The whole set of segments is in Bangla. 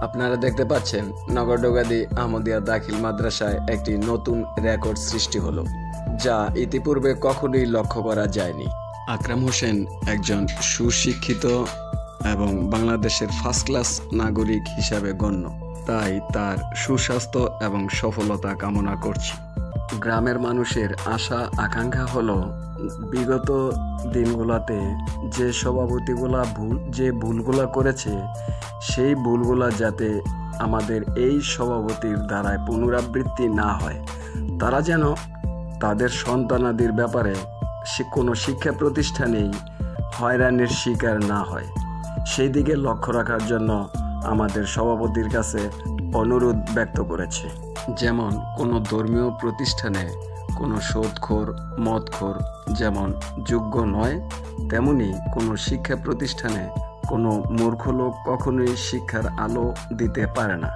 আপনারা দেখতে পাচ্ছেন নগরডোগাদি আহমদিয়া দাখিল মাদ্রাসায় একটি নতুন রেকর্ড সৃষ্টি হলো, যা ইতিপূর্বে কখনোই লক্ষ্য করা যায়নি। আকরাম হোসেন একজন সুশিক্ষিত এবং বাংলাদেশের ফার্স্ট ক্লাস নাগরিক হিসাবে গণ্য, তাই তার সুস্বাস্থ্য এবং সফলতা কামনা করছি। গ্রামের মানুষের আশা আকাঙ্ক্ষা হলো বিগত দিনগুলোতে যে সভাপতিগুলা যে ভুলগুলা করেছে, সেই ভুলগুলা যাতে আমাদের এই সভাপতির দ্বারায় পুনরাবৃত্তি না হয়। তারা যেন তাদের সন্তানাদির ব্যাপারে কোনো শিক্ষা প্রতিষ্ঠানেই হয়রানির শিকার না হয়, সেই দিকে লক্ষ্য রাখার জন্য আমাদের সভাপতির কাছে অনুরোধ ব্যক্ত করেছে। যেমন কোনো ধর্মীয় প্রতিষ্ঠানে কোনো সুদখোর মদখোর যেমন যোগ্য নয়, তেমনি কোনো শিক্ষা প্রতিষ্ঠানে কোনো মূর্খ লোক কখনোই শিক্ষার আলো দিতে পারে না।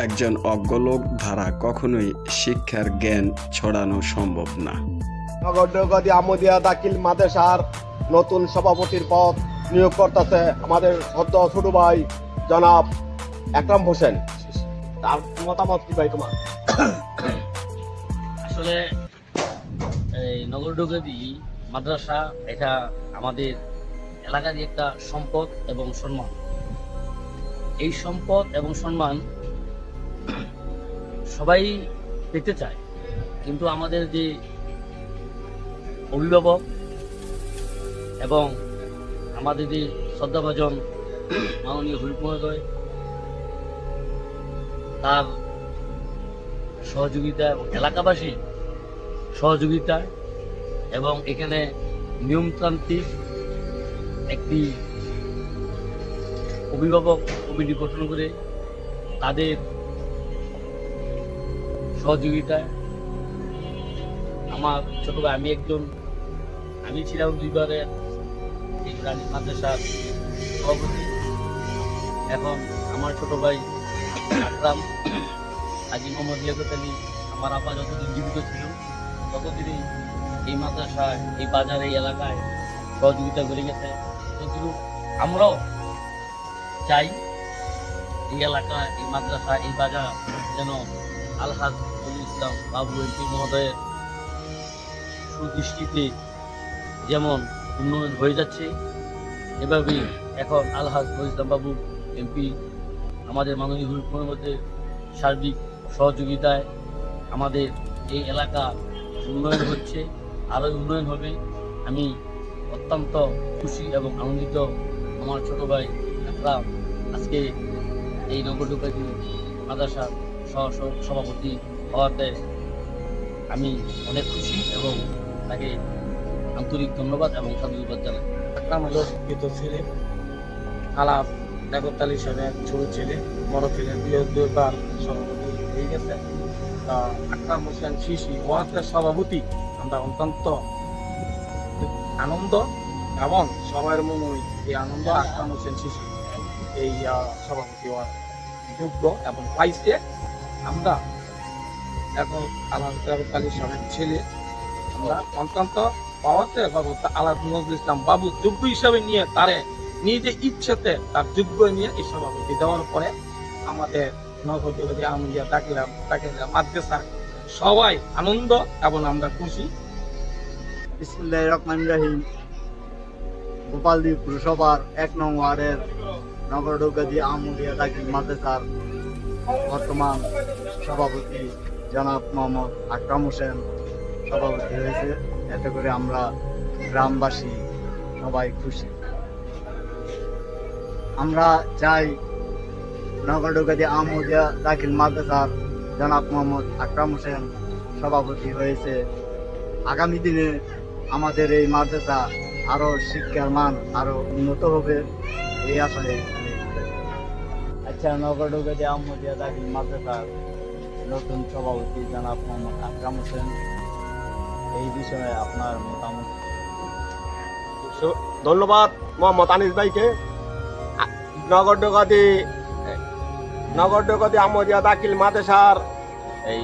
একজন অজ্ঞ লোক দ্বারা কখনোই শিক্ষার জ্ঞান ছড়ানো সম্ভব না। নগরডোগাদি আহমদিয়া দাখিল মাদ্রাসার নতুন সভাপতির পদ নিয়োগ করতেছে আমাদের সদ্য ছোট ভাই জনাব আকরাম হোসেন। তার মতামত কি ভাই তোমার? আসলে এই নগরডোগাদি মাদ্রাসা এটা আমাদের এলাকার একটা সম্পদ এবং সম্মান। এই সম্পদ এবং সম্মান সবাই পেতে চায়, কিন্তু আমাদের যে অভিভাবক এবং আমাদের যে শ্রদ্ধাভাজন মাননীয় হুইপ মহোদয়, তার সহযোগিতা এবং এলাকাবাসী সহযোগিতা এবং এখানে নিয়মতান্ত্রিক একটি অভিভাবক কমিটি গঠন করে তাদের সহযোগিতায় আমার ছোট ভাই, আমি ছিলাম দুইবারের এই প্রাণী মাদ্রাসার সভাপতি। এখন আমার ছোট ভাই আকরাম হাজী মোহাম্মদ লিয়াকত আলী, আমার আপা যতদিন জীবিত ছিল ততদিনই এই মাদ্রাসায়, এই বাজারে, এই এলাকায় সহযোগিতা করে গেছে। ততদিন আমরাও চাই এই এলাকা, এই মাদ্রাসা, এই বাজার যেন আলহাজ নজরুল ইসলাম বাবু এমপি মহোদয়ের সুদৃষ্টিতে যেমন উন্নয়ন হয়ে যাচ্ছে, এভাবেই এখন আলহাজ নজরুল ইসলাম বাবু এমপি আমাদের মাননীয় হুইপ মহোদয়ের সার্বিক সহযোগিতায় আমাদের এই এলাকা উন্নয়ন হচ্ছে, আরও উন্নয়ন হবে। আমি অত্যন্ত খুশি এবং আনন্দিত। আমার ছোট ভাই আকরাম আজকে এই নগরডোগাদি মাদ্রাসার সভাপতি হওয়াতে আমি অনেক খুশি এবং তাকে আন্তরিক ধন্যবাদ এবং সাধুবাদ জানাই। আকরাম হলো শিক্ষিত ছেলে, আলাপ লিয়াকত আলী সাহেবের ছোট ছেলে, বড় ছেলে, দুইবার সভাপতি হয়ে গেছে। আকরাম হোসেন শিশি ওয়ার্ডের সভাপতি, আমরা অত্যন্ত আনন্দ এবং সবার মনে এই আনন্দ আকরাম হোসেন শিশি এই সভাপতি হওয়ার যোগ্য এবং পাইছে। আমরা এখন আলাপ লিয়াকত আলী সাহেবের ছেলে, আমরা অত্যন্ত পাওয়াতে আলাপ নজরুল ইসলাম বাবু যোগ্য হিসাবে নিয়ে তারে নিজে ইচ্ছেতে তার যোগ্য নিয়ে এই সভাপতি দেওয়ার পরে আমাদের নগরডোগাদি আহমদিয়া দাখিল মাদ্রাসার সবাই আনন্দ এবং আমরা খুশি। বিসমিল্লাহির রহমানির রহিম। গোপালদী পুরসভার ১ নং ওয়ার্ডের নগরডোগাদি আহমদিয়া দাখিল মাদ্রাসার বর্তমান সভাপতি জনাব মোহাম্মদ আকরাম হোসেন সভাপতি হয়েছে। এতে করে আমরা গ্রামবাসী সবাই খুশি। আমরা চাই নগরডোগাদি আহমদিয়া দাখিল মাদ্রাসার জনাব মোহাম্মদ আকরাম হোসেন সভাপতি হয়েছে। আগামী দিনে আমাদের এই মাদ্রাসা আরো শিক্ষার মান আরো উন্নত হবে, এই আশায়। আচ্ছা, নগরডোগাদি আহমদিয়া দাখিল মাদ্রাসার নতুন সভাপতি জনাব মোহাম্মদ আকরাম হোসেন, এই বিষয়ে আপনার মতামত? ধন্যবাদ মোহাম্মদ আনিস ভাইকে। নগরডোগাদি আহমদিয়া দাখিল মাদ্রাসার এই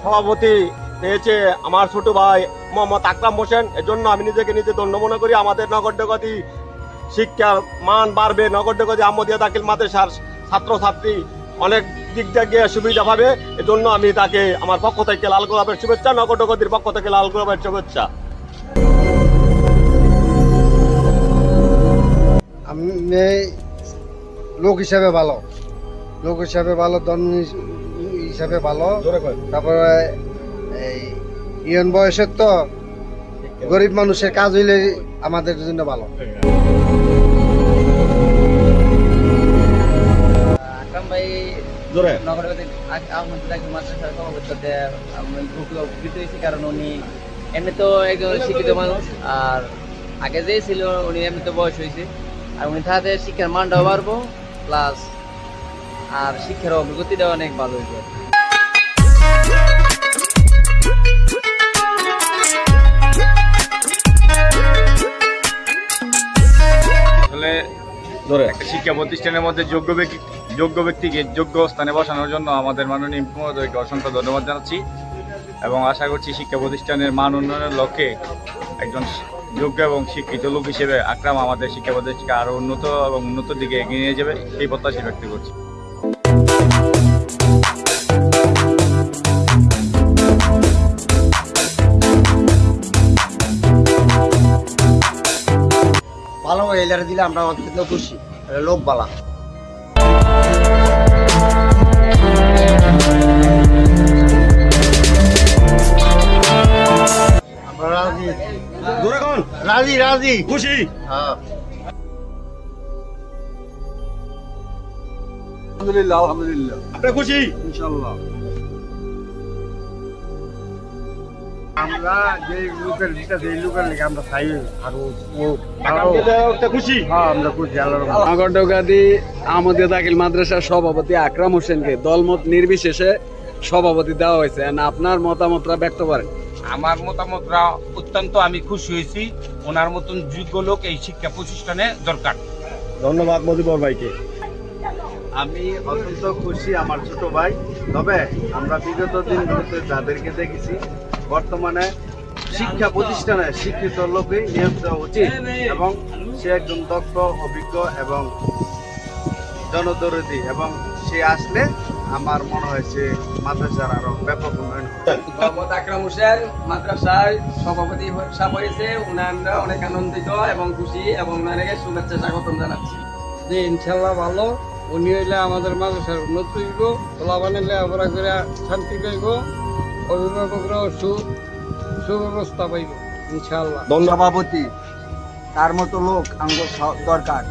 সভাপতি পেয়েছে আমার ছোট ভাই মোহাম্মদ আকরাম হোসেন। এর জন্য আমি নিজেকে ধন্য মনে করি। আমাদের নগরডোগাদি শিক্ষার মান বাড়বে, নগরডোগাদি আহমদিয়া দাখিল মাদ্রাসার ছাত্রছাত্রী অনেক দিক থেকে সুবিধা পাবে। এজন্য আমি তাকে আমার পক্ষ থেকে লাল গোলাপের শুভেচ্ছা, নগরগতির পক্ষ থেকে লাল গোলাপের শুভেচ্ছা। আমি লোক হিসাবে ভালো, লোক হিসাবে ভালো, ধর্ম হিসাবে ভালো। তারপরে এই ইয়ন বয়সের তো গরিব মানুষের কাজ হইলে আমাদের জন্য ভালো। আকরাম ভাই নগরগতি মাদ্রাসার সভাপতিতে আমি খুব উপকৃত হয়েছি, কারণ উনি এমনি তো একজন শিক্ষিত মানুষ, আর আগে যে ছিল উনি এমনি তো বয়স হয়েছে, আর উনি তাদের শিক্ষার মানটাও বাড়বো, প্লাস আর শিক্ষার অগ্রগতিটাও অনেক ভালো হয়েছে। আসলে একটা শিক্ষা প্রতিষ্ঠানের মধ্যে যোগ্য ব্যক্তিকে যোগ্য স্থানে বসানোর জন্য আমাদের মাননীয় মহোদয়কে অসংখ্য ধন্যবাদ জানাচ্ছি এবং আশা করছি শিক্ষা প্রতিষ্ঠানের মান উন্নয়নের লক্ষ্যে একজন যোগ্য এবং শিক্ষিত লোক হিসেবে আকরাম আমাদের শিক্ষা প্রতিষ্ঠানকে আরো উন্নত এবং উন্নত দিকে এগিয়ে নিয়ে যাবে, এই প্রত্যাশা ব্যক্ত করছি। ভালো এলারে দিলে আমরা অত্যন্ত খুশি, লোক বালা। আমরা রাজি, রাজি রাজি খুশি। হ্যাঁ আলহামদুলিল্লাহ, আলহামদুলিল্লাহ। আপনি খুশি? ইনশাল্লাহ। আমরা যে লোকের ভিতরে এই লোকের লেগে আমরা চাই আরো খুশি। হ্যাঁ আমরা খুশি। নগরডোগাদি আহমদিয়া দাখিল মাদ্রাসার সভাপতি আকরাম হোসেনকে দলমত নির্বিশেষে সভাপতি দেওয়া হয়েছে। আপনার মতামতটা ব্যক্ত করেন। আমার মতামতরা অত্যন্ত আমি খুশি হয়েছি, ওনার মতন যোগ্য লোক এই শিক্ষা প্রতিষ্ঠানে দরকার। ধন্যবাদ মজিবর ভাইকে। আমি অত্যন্ত খুশি আমার ছোট ভাই। তবে আমরা বিগত দিনগুলোতে যাদেরকে দেখেছি, বর্তমানে শিক্ষা প্রতিষ্ঠানে শিক্ষিত লোকই নিয়োগ দেওয়া উচিত এবং সে একজন দক্ষ, অভিজ্ঞ এবং জনদরদী, এবং সে আসলে আমার মনে হয় সে মাদ্রাসার আরো ব্যাপক উন্নয়ন হবে। মোহাম্মদ আকরাম হোসেন মাদ্রাসার সভাপতি সাহেব হয়েছে, উনারা অনেক আনন্দিত এবং খুশি এবং ওনাকে শুভেচ্ছা স্বাগতম জানাচ্ছি। যে ইনশাল্লাহ ভালো, উনি হইলে আমাদের মাদ্রাসার উন্নত হইব, তোলা বানাইলে আমরা করে শান্তি পাইব, অভিভাবকরাও সুব্যবস্থা পাইব ইনশাল্লাহ। সভাপতি তার মতো লোক আমাদের দরকার।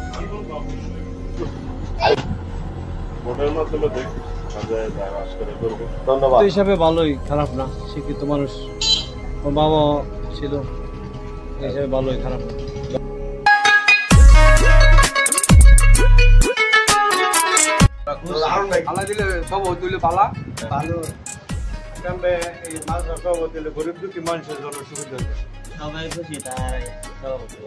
ধন্যবাদ। হিসাবে ভালোই, খারাপ না, শিক্ষিত মানুষ, ওর বাবা ছিল, এই হিসাবে ভালোই, খারাপ না। আল্লাহ দিলে সভাপতি হইলে পালা ভালো এই মাদ্রাসা সভাপতি গরিব দুঃখী মানুষের জন্য সুবিধা। সবাই খুশি তাই সভাপতি।